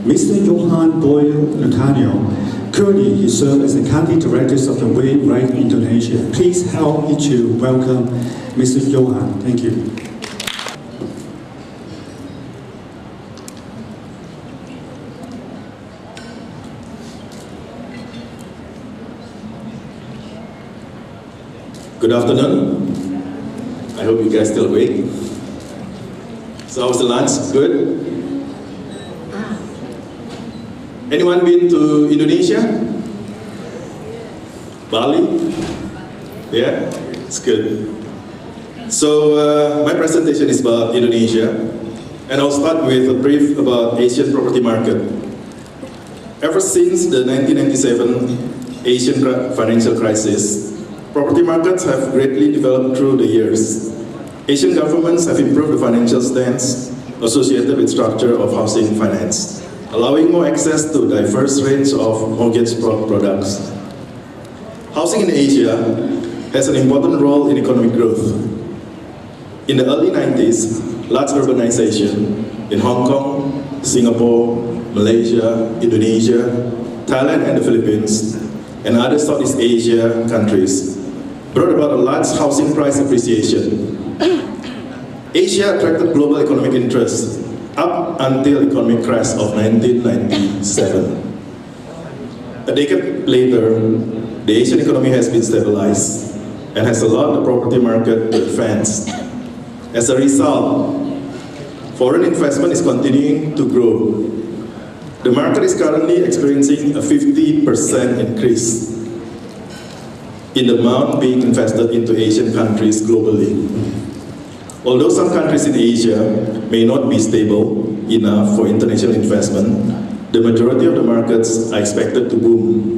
Mr. Johan Boyle Lutanio, currently he serves as the Country Director of the Wayright Indonesia. Please help me to welcome Mr. Johan. Thank you. Good afternoon. I hope you guys still awake. So how was the lunch? Good? Anyone been to Indonesia? Bali? Yeah? It's good. So my presentation is about Indonesia, and I'll start with a brief about Asian property market. Ever since the 1997 Asian financial crisis, property markets have greatly developed through the years. Asian governments have improved the financial stance associated with structure of housing finance, allowing more access to a diverse range of mortgage products. Housing in Asia has an important role in economic growth. In the early 90s, large urbanization in Hong Kong, Singapore, Malaysia, Indonesia, Thailand and the Philippines, and other Southeast Asia countries brought about a large housing price appreciation. Asia attracted global economic interest up until economic crash of 1997. A decade later, the Asian economy has been stabilized and has allowed the property market to advance. As a result, foreign investment is continuing to grow. The market is currently experiencing a 50% increase in the amount being invested into Asian countries globally. Although some countries in Asia may not be stable enough for international investment, the majority of the markets are expected to boom.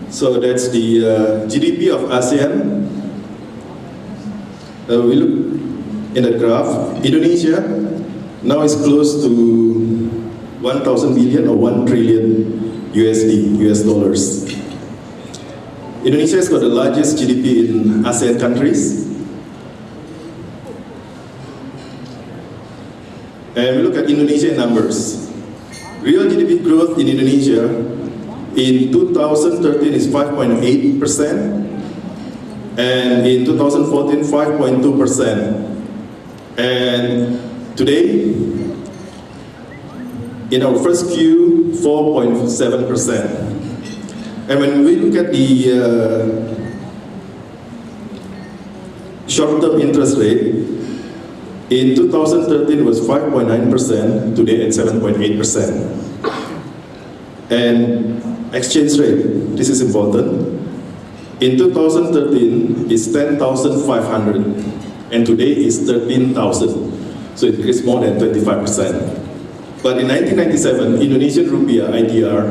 So that's the GDP of ASEAN. We look in the graph. Indonesia now is close to 1,000 billion or 1 trillion US dollars. Indonesia has got the largest GDP in ASEAN countries. And we look at Indonesia numbers. Real GDP growth in Indonesia in 2013 is 5.8%, and in 2014, 5.2%. And today, in our first Q, 4.7%. And when we look at the short-term interest rate, in 2013 it was 5.9%, today at 7.8%. And exchange rate, this is important. In 2013, it's 10,500, and today is 13,000. So it increased more than 25%. But in 1997, Indonesian rupiah IDR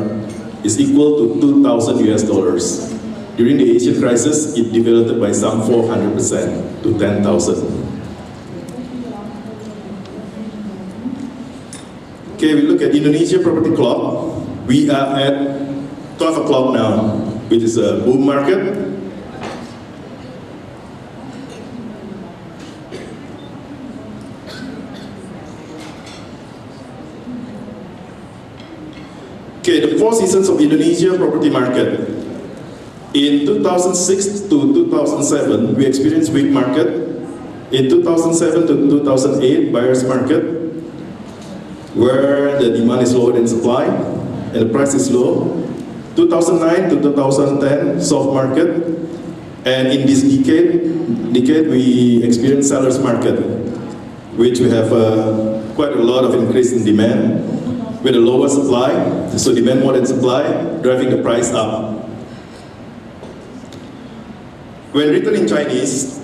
is equal to 2,000 US dollars. During the Asian crisis, it devalued by some 400% to 10,000. Okay, we look at Indonesia property clock. We are at 12 o'clock now, which is a boom market. Okay, the 4 seasons of Indonesia property market. In 2006 to 2007, we experienced weak market. In 2007 to 2008, buyer's market, where the demand is lower than supply and the price is low. 2009 to 2010, soft market. And in this decade we experienced seller's market, which we have quite a lot of increase in demand. with a lower supply, so demand more than supply, driving the price up. When written in Chinese,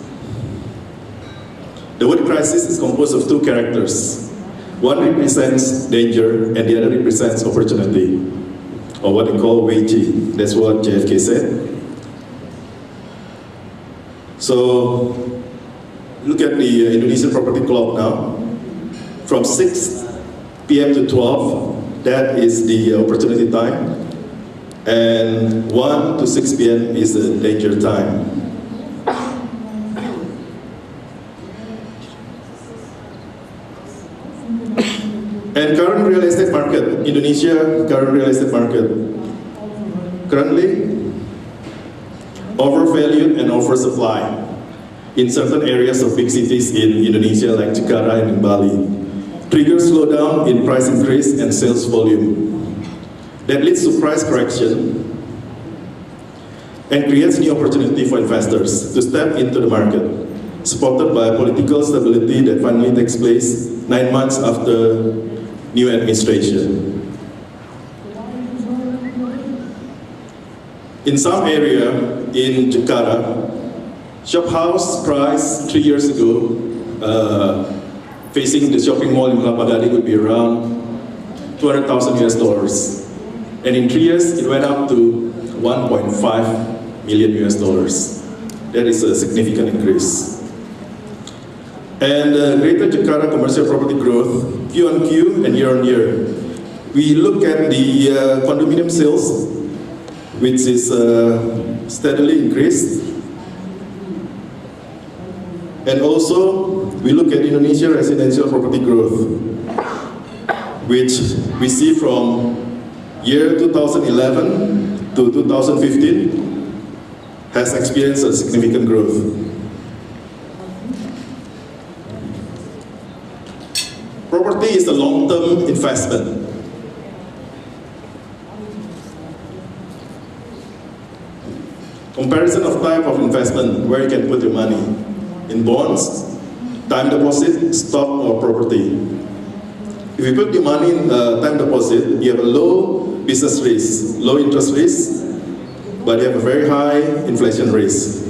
the word crisis is composed of two characters. One represents danger and the other represents opportunity, or what they call Weiji. That's what JFK said. So, look at the Indonesian property clock now. From 6 p.m. to 12, that is the opportunity time. And 1 to 6 p.m. is the danger time. And current real estate market, Indonesia current real estate market, currently overvalued and oversupply in certain areas of big cities in Indonesia like Jakarta and in Bali. Triggers slowdown in price increase and sales volume. That leads to price correction and creates new opportunity for investors to step into the market, supported by political stability that finally takes place 9 months after new administration. In some area in Jakarta, shop house price 3 years ago, facing the shopping mall in Kelapa Gading would be around 200,000 US dollars. And in 3 years, it went up to 1.5 million US dollars. That is a significant increase. And Greater Jakarta commercial property growth, Q on Q and year on year. We look at the condominium sales, which is steadily increased. And also, we look at Indonesia residential property growth, which we see from year 2011 to 2015 has experienced a significant growth. Property is a long-term investment. Comparison of type of investment, where you can put your money. In bonds, time deposit, stock or property. If you put your money in time deposit, you have a low business risk, low interest risk, but you have a very high inflation risk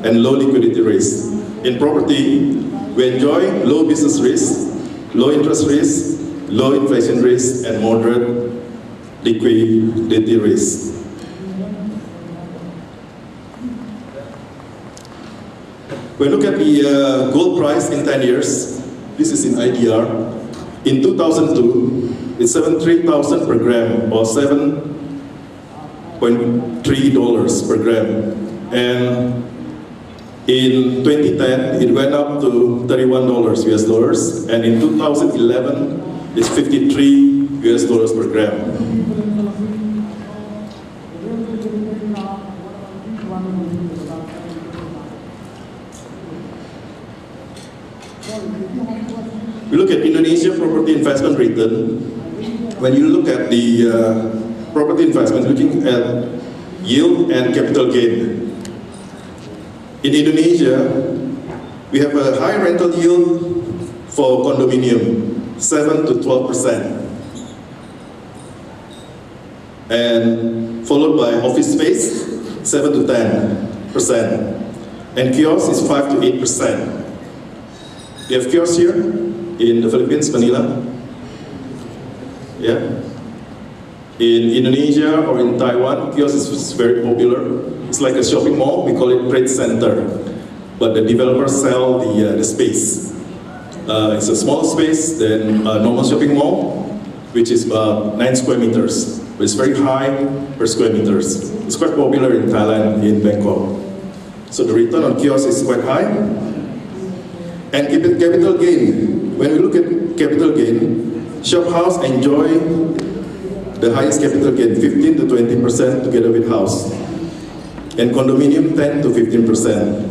and low liquidity risk. In property, we enjoy low business risk, low interest risk, low inflation risk, and moderate liquidity risk. When we look at the gold price in 10 years, this is in IDR. In 2002, it's 73,000 per gram, or $7.3 per gram. And in 2010, it went up to $31 US dollars, and in 2011, it's 53 US dollars per gram. We look at Indonesia property investment return. When you look at the property investment, looking at yield and capital gain. In Indonesia, we have a high rental yield for condominium, 7 to 12%. And followed by office space, 7 to 10%. And kiosk is 5 to 8%. We have kiosks here in the Philippines, Manila. Yeah. In Indonesia or in Taiwan, kiosk is very popular. It's like a shopping mall. We call it trade center, but the developers sell the space. It's a smaller space than a normal shopping mall, which is about 9 square meters. But it's very high per square meters. It's quite popular in Thailand, in Bangkok. So the return on kiosk is quite high. And capital gain. When we look at capital gain, shop house enjoy the highest capital gain, 15 to 20% together with house. And condominium 10 to 15%.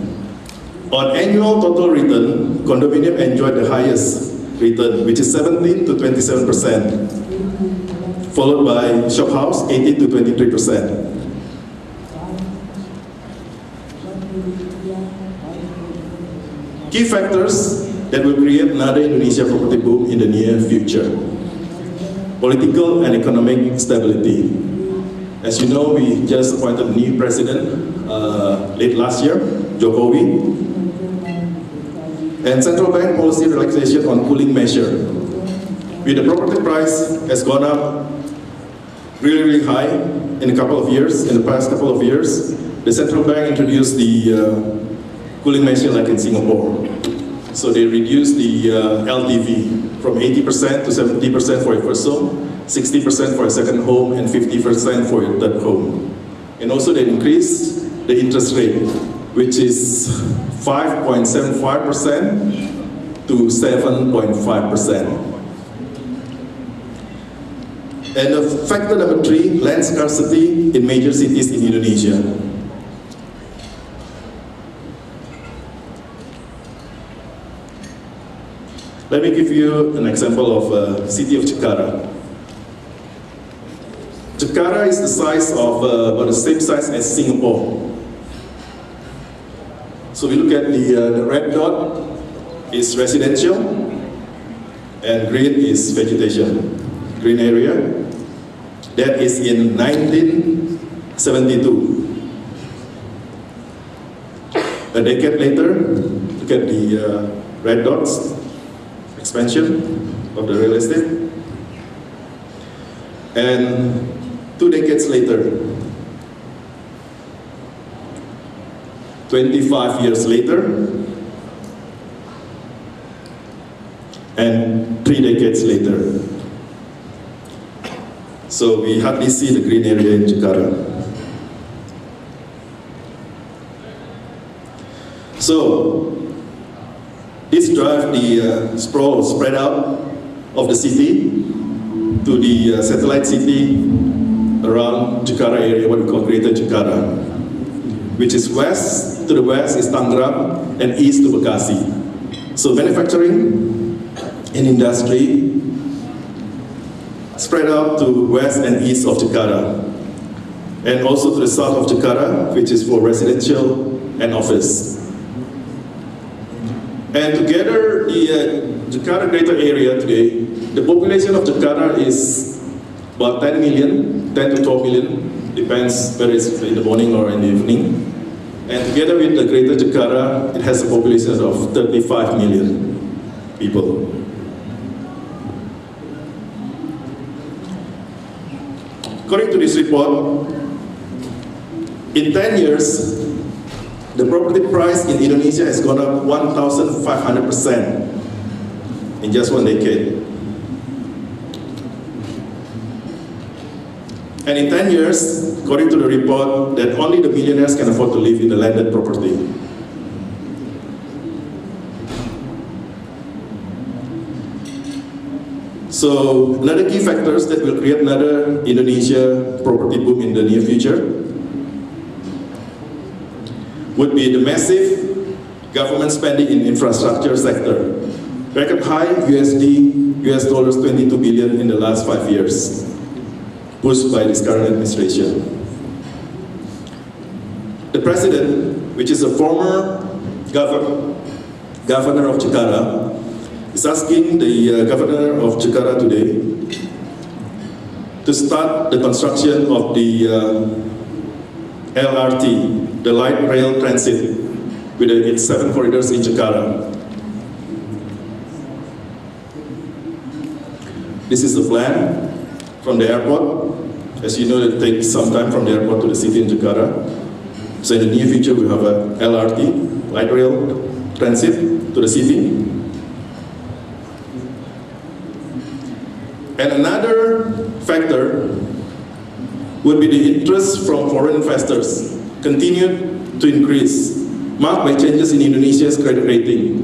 On annual total return, condominium enjoy the highest return, which is 17 to 27%, followed by shop house 18 to 23%. Key factors that will create another Indonesia property boom in the near future. political and economic stability. As you know, we just appointed a new president late last year, Jokowi. And central bank policy relaxation on cooling measure. With the property price has gone up really high in the past couple of years, the central bank introduced the cooling measure like in Singapore. So they reduced the LTV from 80% to 70% for a first home, 60% for a second home, and 50% for a third home. And also they increased the interest rate, which is 5.75% to 7.5%. And factor number 3, land scarcity in major cities in Indonesia. Let me give you an example of city of Jakarta. Jakarta is the size of about the same size as Singapore. So we look at the red dot is residential and green is vegetation. Green area. That is in 1972. A decade later, look at the red dots, expansion of the real estate. And 2 decades later, 25 years later, and 3 decades later. So we hardly see the green area in Jakarta. So this drives the sprawl, spread out of the city to the satellite city around Jakarta area, what we call Greater Jakarta, which is west, to the west is Tangerang, and east to Bekasi. So manufacturing and industry spread out to west and east of Jakarta, and also to the south of Jakarta, which is for residential and office. And together, the Jakarta greater area today, the population of Jakarta is about 10 million, 10 to 12 million, depends whether it's in the morning or in the evening. And together with the greater Jakarta, it has a population of 35 million people. According to this report, in 10 years, the property price in Indonesia has gone up 1,500% in just 1 decade. And in 10 years, according to the report, that only the millionaires can afford to live in the landed property. So another key factors that will create another Indonesia property boom in the near future would be the massive government spending in infrastructure sector. Record high US dollars 22 billion in the last 5 years, pushed by this current administration. The president, which is a former governor of Jakarta, is asking the governor of Jakarta today to start the construction of the LRT, the light rail transit, with its 7 corridors in Jakarta. This is the plan from the airport. As you know, it takes some time from the airport to the city in Jakarta. So in the near future, we have a LRT, light rail transit to the city. And another factor would be the interest from foreign investors continued to increase, marked by changes in Indonesia's credit rating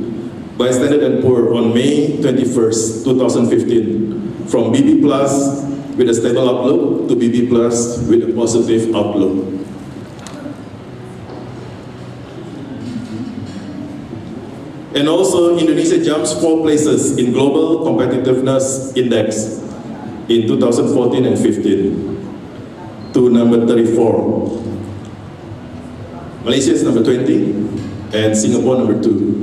by Standard & Poor's on May 21st, 2015, from BB Plus with a stable outlook to BB Plus with a positive outlook. And also, Indonesia jumps 4 places in Global Competitiveness Index in 2014 and 15 to number 34. Malaysia is number 20 and Singapore number 2.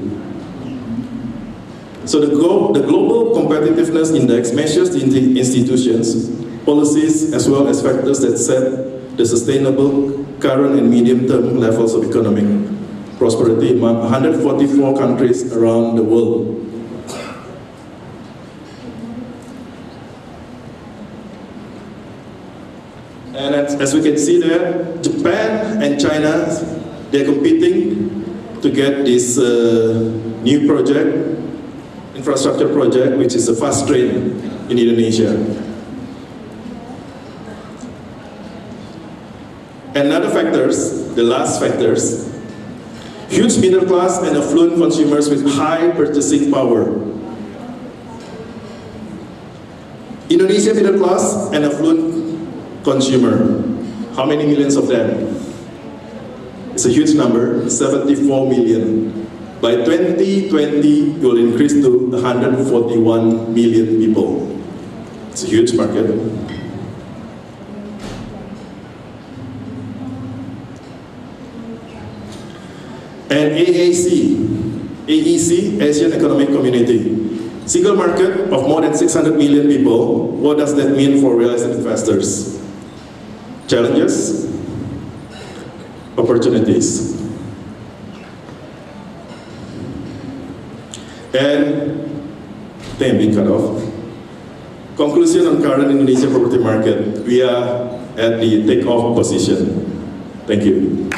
So the Global Competitiveness Index measures the institutions, policies, as well as factors that set the sustainable current and medium-term levels of economic prosperity among 144 countries around the world. And as we can see there, Japan and China, they're competing to get this new project, infrastructure project, which is a fast train in Indonesia. And other factors, the last factors, huge middle class and affluent consumers with high purchasing power. Indonesia middle class and affluent consumer, how many millions of them? It's a huge number, 74 million. By 2020, it will increase to 141 million people. It's a huge market. And AEC, Asian Economic Community. Single market of more than 600 million people. What does that mean for real estate investors? Challenges, opportunities. And then being cut off. Conclusion on current Indonesia property market. We are at the take-off position. Thank you.